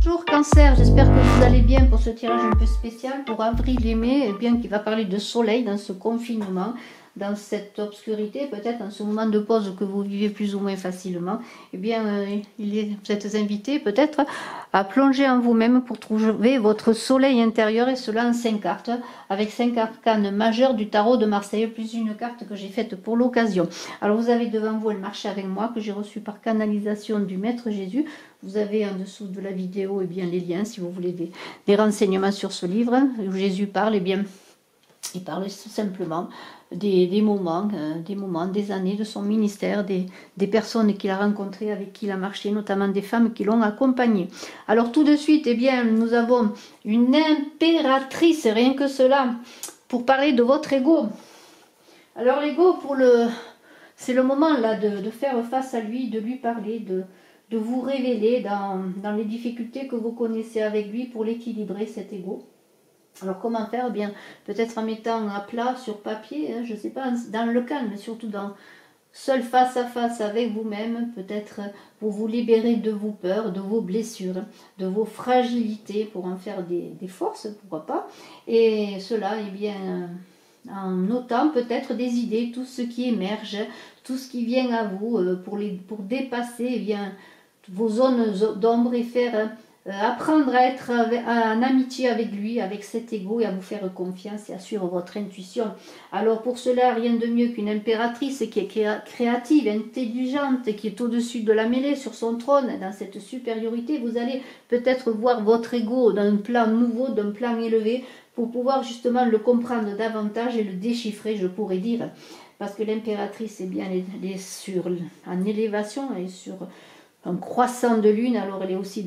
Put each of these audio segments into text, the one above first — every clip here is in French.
Bonjour Cancer, j'espère que vous allez bien pour ce tirage un peu spécial pour avril et mai, et bien qui va parler de soleil dans ce confinement, dans cette obscurité, peut-être en ce moment de pause que vous vivez plus ou moins facilement. Eh bien, vous êtes invité peut-être à plonger en vous-même pour trouver votre soleil intérieur, et cela en 5 cartes, avec 5 arcanes majeures du tarot de Marseille, plus une carte que j'ai faite pour l'occasion. Alors vous avez devant vous le marché avec moi que j'ai reçu par canalisation du Maître Jésus. Vous avez en dessous de la vidéo bien, les liens si vous voulez des renseignements sur ce livre où Jésus parle. Bien, il parle tout simplement des moments, des années de son ministère, des personnes qu'il a rencontrées, avec qui il a marché, notamment des femmes qui l'ont accompagné. Alors tout de suite, bien, nous avons une impératrice, rien que cela, pour parler de votre ego. Alors l'ego, c'est le moment là de faire face à lui, de lui parler, de vous révéler dans les difficultés que vous connaissez avec lui pour l'équilibrer, cet ego. Alors comment faire? Bien, peut-être en mettant à plat sur papier, je ne sais pas, dans le calme, mais surtout seul face à face avec vous-même, peut-être pour vous libérer de vos peurs, de vos blessures, de vos fragilités, pour en faire des forces, pourquoi pas. Et cela, bien, en notant peut-être des idées, tout ce qui émerge, tout ce qui vient à vous, pour dépasser bien, vos zones d'ombre, et faire apprendre à être en amitié avec lui, avec cet ego, et à vous faire confiance et à suivre votre intuition. Alors pour cela, rien de mieux qu'une impératrice qui est créative, intelligente, qui est au-dessus de la mêlée, sur son trône, dans cette supériorité. Vous allez peut-être voir votre ego d'un plan nouveau, d'un plan élevé, pour pouvoir justement le comprendre davantage et le déchiffrer, je pourrais dire. Parce que l'impératrice, bien, elle est en élévation, elle est sur un croissant de lune. Alors elle est aussi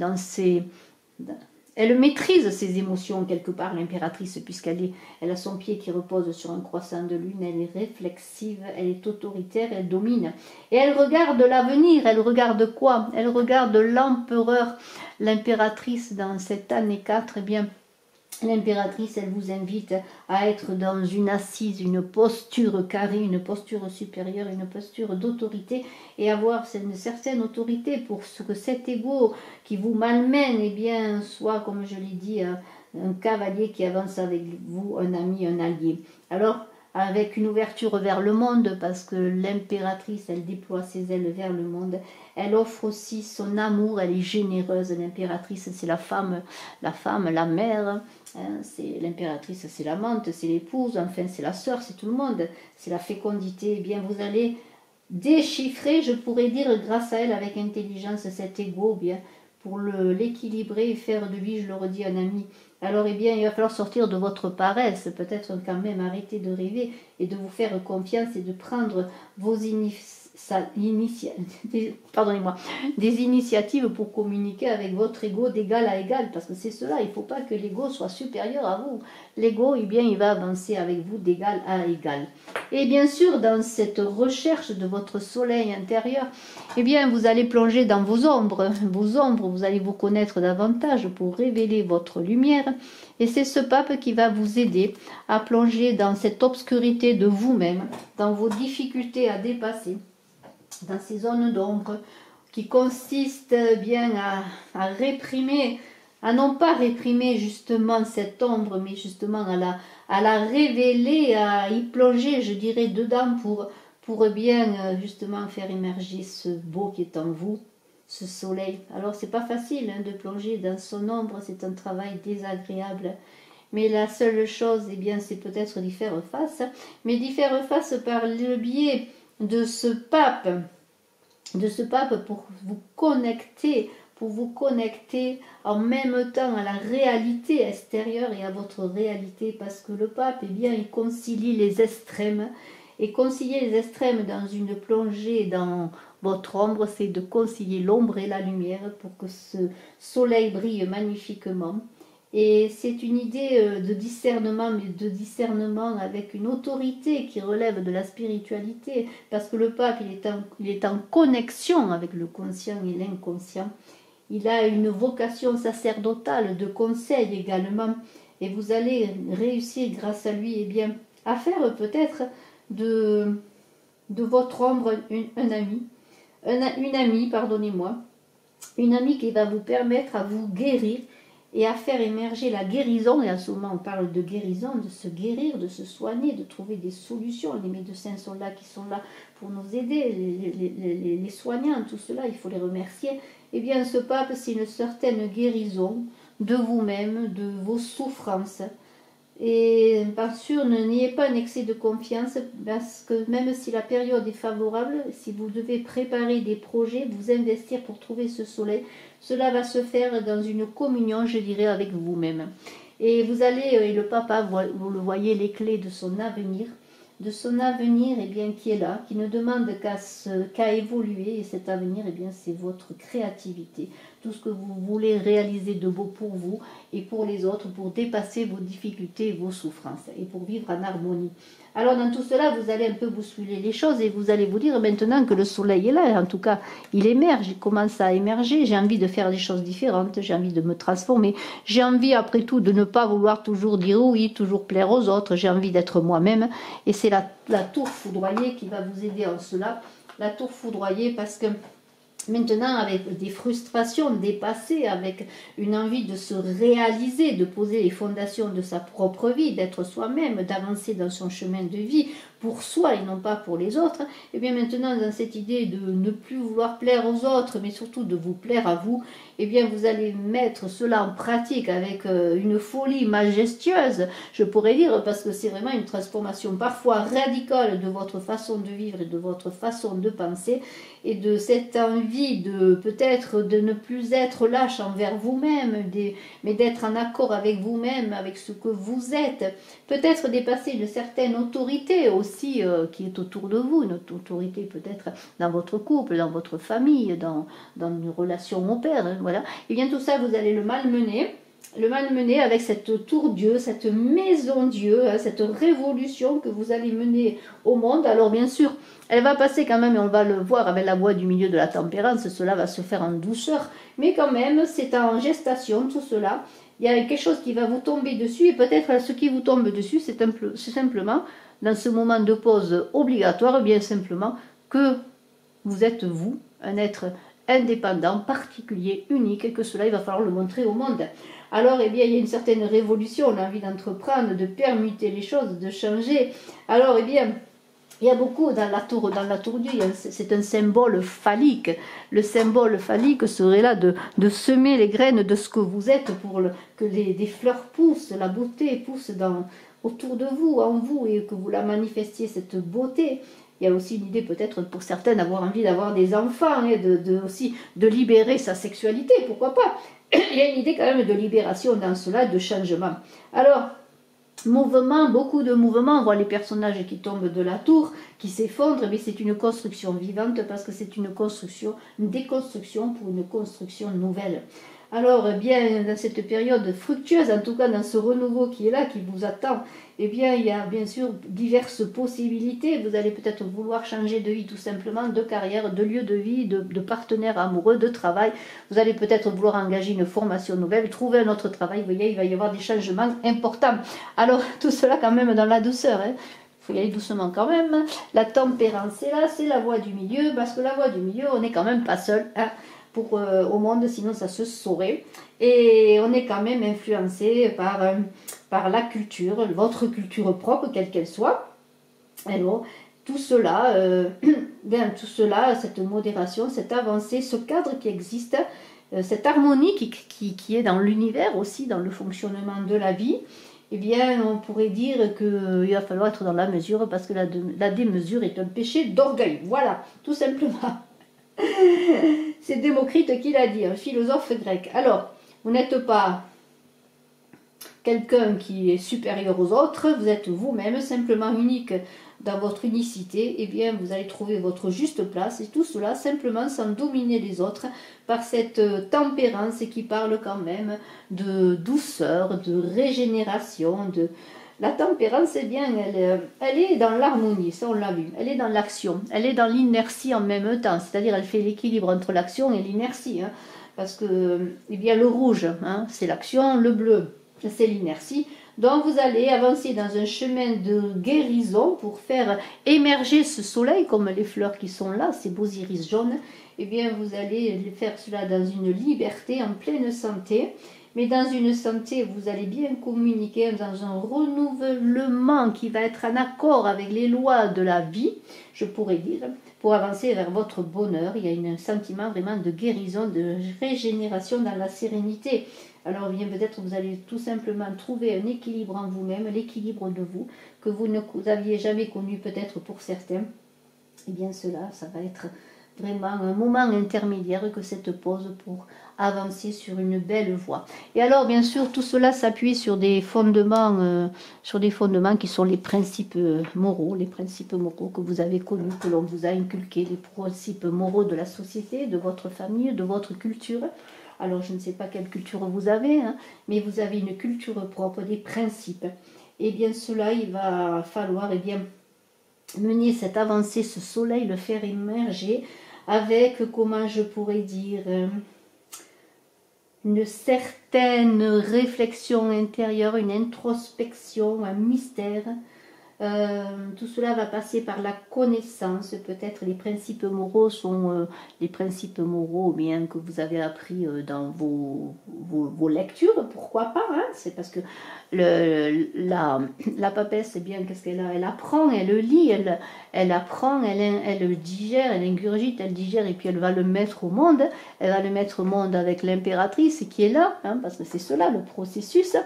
elle maîtrise ses émotions quelque part, l'impératrice, puisqu'elle a son pied qui repose sur un croissant de lune. Elle est réflexive, elle est autoritaire, elle domine. Et elle regarde l'avenir. Elle regarde quoi? Elle regarde l'empereur, l'impératrice, dans cette année 4. Eh bien, l'impératrice, elle vous invite à être dans une assise, une posture carrée, une posture supérieure, une posture d'autorité, et avoir une certaine autorité pour que cet ego qui vous malmène, bien, soit, comme je l'ai dit, un cavalier qui avance avec vous, un ami, un allié. Alors, avec une ouverture vers le monde, parce que l'impératrice, elle déploie ses ailes vers le monde. Elle offre aussi son amour, elle est généreuse. L'impératrice, c'est la femme, la mère. C'est l'impératrice, c'est l'amante, c'est l'épouse, enfin c'est la sœur, c'est tout le monde. C'est la fécondité. Eh bien, vous allez déchiffrer, je pourrais dire, grâce à elle, avec intelligence, cet ego, bien, pour l'équilibrer et faire de lui, je le redis, un ami. Alors, bien, il va falloir sortir de votre paresse, peut-être quand même arrêter de rêver et de vous faire confiance, et de prendre des initiatives pour communiquer avec votre ego d'égal à égal, parce que c'est cela, il ne faut pas que l'ego soit supérieur à vous. L'ego, bien, il va avancer avec vous d'égal à égal. Et bien sûr, dans cette recherche de votre soleil intérieur, bien, vous allez plonger dans vos ombres, vous allez vous connaître davantage pour révéler votre lumière. Et c'est ce pape qui va vous aider à plonger dans cette obscurité de vous-même, dans vos difficultés à dépasser, dans ces zones d'ombre qui consistent bien à réprimer, à non pas réprimer justement cette ombre, mais justement à la révéler, à y plonger, je dirais, dedans pour bien justement faire émerger ce beau qui est en vous, ce soleil. Alors c'est pas facile de plonger dans son ombre, c'est un travail désagréable. Mais la seule chose, bien, c'est peut-être d'y faire face, mais d'y faire face par le biais de ce pape pour vous connecter en même temps à la réalité extérieure et à votre réalité, parce que le pape, bien, il concilie les extrêmes, et concilier les extrêmes dans une plongée dans votre ombre, c'est de concilier l'ombre et la lumière pour que ce soleil brille magnifiquement. Et c'est une idée de discernement, mais de discernement avec une autorité qui relève de la spiritualité, parce que le pape, il est en connexion avec le conscient et l'inconscient. Il a une vocation sacerdotale de conseil également, et vous allez réussir grâce à lui, bien, à faire peut-être de votre ombre une amie, pardonnez-moi, Une amie qui va vous permettre à vous guérir et à faire émerger la guérison. Et à ce moment, on parle de guérison, de se guérir, de se soigner, de trouver des solutions. Les médecins sont là, qui sont là pour nous aider, les soignants, tout cela, il faut les remercier. Eh bien, ce pape, c'est une certaine guérison de vous-même, de vos souffrances. Et bien sûr, n'ayez pas un excès de confiance, parce que même si la période est favorable, si vous devez préparer des projets, vous investir pour trouver ce soleil, cela va se faire dans une communion, je dirais, avec vous-même. Et vous allez, et le papa, vous le voyez, les clés de son avenir, eh bien, qui est là, qui ne demande qu'à évoluer. Et cet avenir, eh bien, c'est votre créativité, tout ce que vous voulez réaliser de beau pour vous et pour les autres, pour dépasser vos difficultés et vos souffrances, et pour vivre en harmonie. Alors dans tout cela, vous allez un peu bousculer les choses, et vous allez vous dire maintenant que le soleil est là, en tout cas, il émerge, il commence à émerger, j'ai envie de faire des choses différentes, j'ai envie de me transformer, j'ai envie après tout de ne pas vouloir toujours dire oui, toujours plaire aux autres, j'ai envie d'être moi-même, et c'est la tour foudroyée qui va vous aider en cela, la tour foudroyée, parce que maintenant, avec des frustrations dépassées, avec une envie de se réaliser, de poser les fondations de sa propre vie, d'être soi-même, d'avancer dans son chemin de vie pour soi et non pas pour les autres, et bien maintenant, dans cette idée de ne plus vouloir plaire aux autres, mais surtout de vous plaire à vous, et bien vous allez mettre cela en pratique avec une folie majestueuse, je pourrais dire, parce que c'est vraiment une transformation parfois radicale de votre façon de vivre et de votre façon de penser, et de cette envie de peut-être de ne plus être lâche envers vous-même, mais d'être en accord avec vous-même, avec ce que vous êtes, peut-être dépasser une certaine autorité aussi qui est autour de vous, une autorité peut-être dans votre couple, dans votre famille, dans une relation au père, hein, voilà. Et bien tout ça, vous allez le malmener avec cette tour Dieu, cette maison Dieu, hein, cette révolution que vous allez mener au monde. Alors bien sûr, elle va passer quand même, et on va le voir avec la voie du milieu de la tempérance, cela va se faire en douceur, mais quand même, c'est en gestation tout cela. Il y a quelque chose qui va vous tomber dessus, et peut-être ce qui vous tombe dessus, c'est simplement, dans ce moment de pause obligatoire, bien simplement, que vous êtes vous, un être indépendant, particulier, unique, et que cela, il va falloir le montrer au monde. Alors, eh bien, il y a une certaine révolution, on a envie d'entreprendre, de permuter les choses, de changer. Alors, eh bien, il y a beaucoup dans la tour Dieu, c'est un symbole phallique. Le symbole phallique serait là de semer les graines de ce que vous êtes pour que des fleurs poussent, la beauté pousse autour de vous, en vous, et que vous la manifestiez, cette beauté. Il y a aussi une idée peut-être pour certains d'avoir envie d'avoir des enfants, et aussi de libérer sa sexualité, pourquoi pas. Il y a une idée quand même de libération dans cela, de changement. Alors, mouvement, beaucoup de mouvements, on voit les personnages qui tombent de la tour, qui s'effondrent, mais c'est une construction vivante, parce que c'est une déconstruction pour une construction nouvelle. Alors, bien, dans cette période fructueuse, en tout cas dans ce renouveau qui est là, qui vous attend, eh bien, il y a bien sûr diverses possibilités. Vous allez peut-être vouloir changer de vie tout simplement, de carrière, de lieu de vie, de partenaire amoureux, de travail. Vous allez peut-être vouloir engager une formation nouvelle, trouver un autre travail. Vous voyez, il va y avoir des changements importants. Alors, tout cela quand même dans la douceur, hein. Il faut y aller doucement quand même. La tempérance, c'est là, c'est la voie du milieu, parce que la voie du milieu, on n'est quand même pas seul, hein, au monde, sinon ça se saurait. Et on est quand même influencé par la culture, votre culture propre, quelle qu'elle soit. Alors, tout cela, cette modération, cette avancée, ce cadre qui existe, cette harmonie qui est dans l'univers aussi, dans le fonctionnement de la vie, eh bien, on pourrait dire qu'il va falloir être dans la mesure, parce que la démesure est un péché d'orgueil. Voilà, tout simplement. C'est Démocrite qui l'a dit, un philosophe grec. Alors, vous n'êtes pas quelqu'un qui est supérieur aux autres, vous êtes vous-même, simplement unique dans votre unicité, et bien vous allez trouver votre juste place, et tout cela simplement sans dominer les autres, par cette tempérance qui parle quand même de douceur, de régénération, La tempérance, eh bien, elle est dans l'harmonie, ça on l'a vu, elle est dans l'action, elle est dans l'inertie en même temps, c'est-à-dire elle fait l'équilibre entre l'action et l'inertie, hein, parce que, eh bien, le rouge, hein, c'est l'action, le bleu, c'est l'inertie, Donc vous allez avancer dans un chemin de guérison pour faire émerger ce soleil, comme les fleurs qui sont là, ces beaux iris jaunes. Eh bien vous allez faire cela dans une liberté, en pleine santé. Mais dans une santé, vous allez bien communiquer dans un renouvellement qui va être en accord avec les lois de la vie, je pourrais dire, pour avancer vers votre bonheur. Il y a un sentiment vraiment de guérison, de régénération dans la sérénité. Alors bien peut-être vous allez tout simplement trouver un équilibre en vous-même, l'équilibre de vous, que vous n'aviez jamais connu peut-être pour certains. Et bien cela, ça va être vraiment un moment intermédiaire que cette pause pour avancer sur une belle voie. Et alors bien sûr tout cela s'appuie sur des fondements qui sont les principes moraux que vous avez connus, que l'on vous a inculqués, les principes moraux de la société, de votre famille, de votre culture. Alors je ne sais pas quelle culture vous avez, hein, mais vous avez une culture propre, des principes. Et bien cela, il va falloir mener cette avancée, ce soleil, le faire émerger avec, comment je pourrais dire, une certaine réflexion intérieure, une introspection, un mystère. Tout cela va passer par la connaissance. Peut-être les principes moraux sont les principes moraux bien que vous avez appris dans vos lectures, pourquoi pas, hein. C'est parce que la papesse, c'est bien qu'est-ce qu'elle a, elle apprend, elle lit, elle apprend, elle digère, elle ingurgite, elle digère et puis elle va le mettre au monde. Elle va le mettre au monde avec l'impératrice qui est là, hein, parce que c'est cela le processus.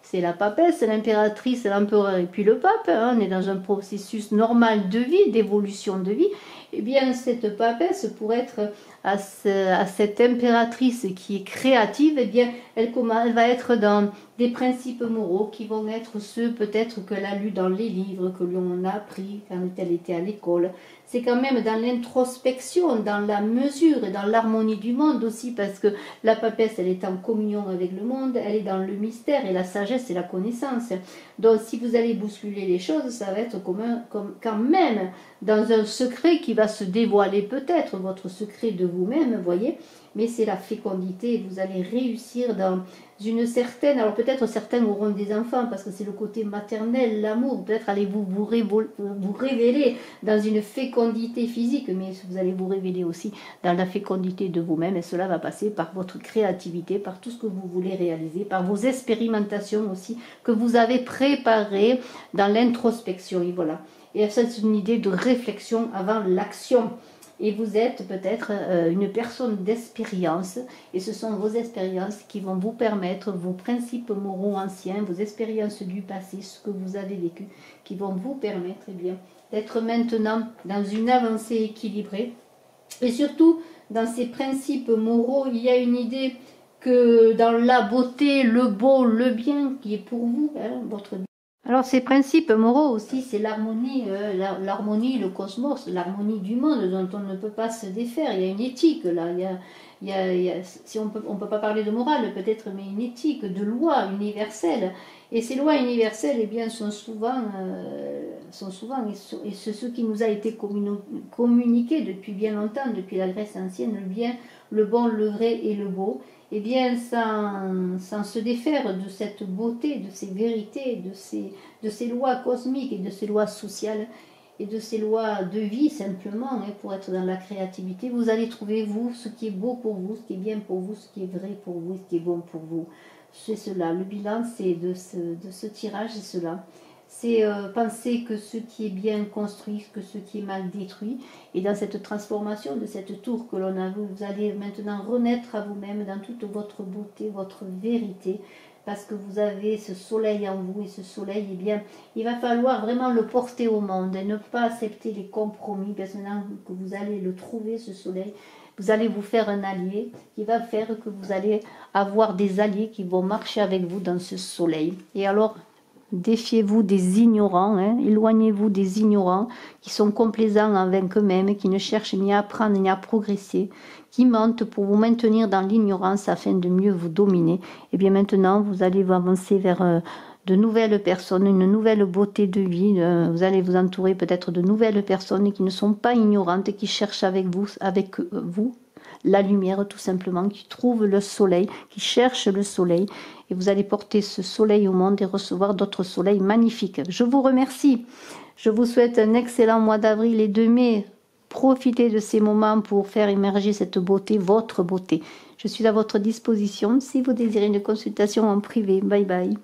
C'est la papesse, l'impératrice, l'empereur et puis le pape. Hein, on est dans un processus normal de vie, d'évolution de vie. Eh bien, cette papesse, pour être à cette impératrice qui est créative, eh bien, elle va être dans des principes moraux qui vont être ceux peut-être qu'elle a lus dans les livres, que l'on a appris quand elle était à l'école. C'est quand même dans l'introspection, dans la mesure et dans l'harmonie du monde aussi, parce que la papesse, elle est en communion avec le monde, elle est dans le mystère et la sagesse et la connaissance. Donc si vous allez bousculer les choses, ça va être comme quand même dans un secret qui va se dévoiler peut-être, votre secret de vous-même, voyez, mais c'est la fécondité, vous allez réussir dans une certaine, alors peut-être certains auront des enfants parce que c'est le côté maternel, l'amour, peut-être allez-vous vous révéler dans une fécondité physique, mais vous allez vous révéler aussi dans la fécondité de vous-même et cela va passer par votre créativité, par tout ce que vous voulez réaliser, par vos expérimentations aussi que vous avez préparées dans l'introspection, et voilà. Et ça c'est une idée de réflexion avant l'action. Et vous êtes peut-être une personne d'expérience et ce sont vos expériences qui vont vous permettre, vos principes moraux anciens, vos expériences du passé, ce que vous avez vécu, qui vont vous permettre d'être maintenant dans une avancée équilibrée. Et surtout, dans ces principes moraux, il y a une idée que dans la beauté, le beau, le bien qui est pour vous, hein, votre bien. Alors ces principes moraux aussi, c'est l'harmonie, le cosmos, l'harmonie du monde dont on ne peut pas se défaire. Il y a une éthique là, si on peut pas parler de morale peut-être, mais une éthique, de loi universelle. Et ces lois universelles, eh bien, sont souvent et c'est ce qui nous a été communiqué depuis bien longtemps, depuis la Grèce ancienne, le bien, le bon, le vrai et le beau. Eh bien, sans se défaire de cette beauté, de ces vérités, de ces lois cosmiques et de ces lois sociales et de ces lois de vie simplement, hein, pour être dans la créativité, vous allez trouver, vous, ce qui est beau pour vous, ce qui est bien pour vous, ce qui est vrai pour vous, ce qui est bon pour vous. C'est cela. Le bilan, c'est de ce tirage, c'est cela. C'est penser que ce qui est bien construit, que ce qui est mal détruit. Et dans cette transformation de cette tour que l'on a vue, vous allez maintenant renaître à vous-même dans toute votre beauté, votre vérité, parce que vous avez ce soleil en vous, et ce soleil, eh bien, il va falloir vraiment le porter au monde et ne pas accepter les compromis, parce que maintenant que vous allez le trouver, ce soleil, vous allez vous faire un allié qui va faire que vous allez avoir des alliés qui vont marcher avec vous dans ce soleil. Et alors, défiez-vous des ignorants, hein, éloignez-vous des ignorants qui sont complaisants avec eux-mêmes, qui ne cherchent ni à apprendre ni à progresser, qui mentent pour vous maintenir dans l'ignorance afin de mieux vous dominer. Et bien maintenant, vous allez vous avancer vers de nouvelles personnes, une nouvelle beauté de vie. Vous allez vous entourer peut-être de nouvelles personnes qui ne sont pas ignorantes, qui cherchent avec vous la lumière tout simplement, qui trouvent le soleil, qui cherchent le soleil. Et vous allez porter ce soleil au monde et recevoir d'autres soleils magnifiques. Je vous remercie. Je vous souhaite un excellent mois d'avril et de mai. Profitez de ces moments pour faire émerger cette beauté, votre beauté. Je suis à votre disposition si vous désirez une consultation en privé. Bye bye.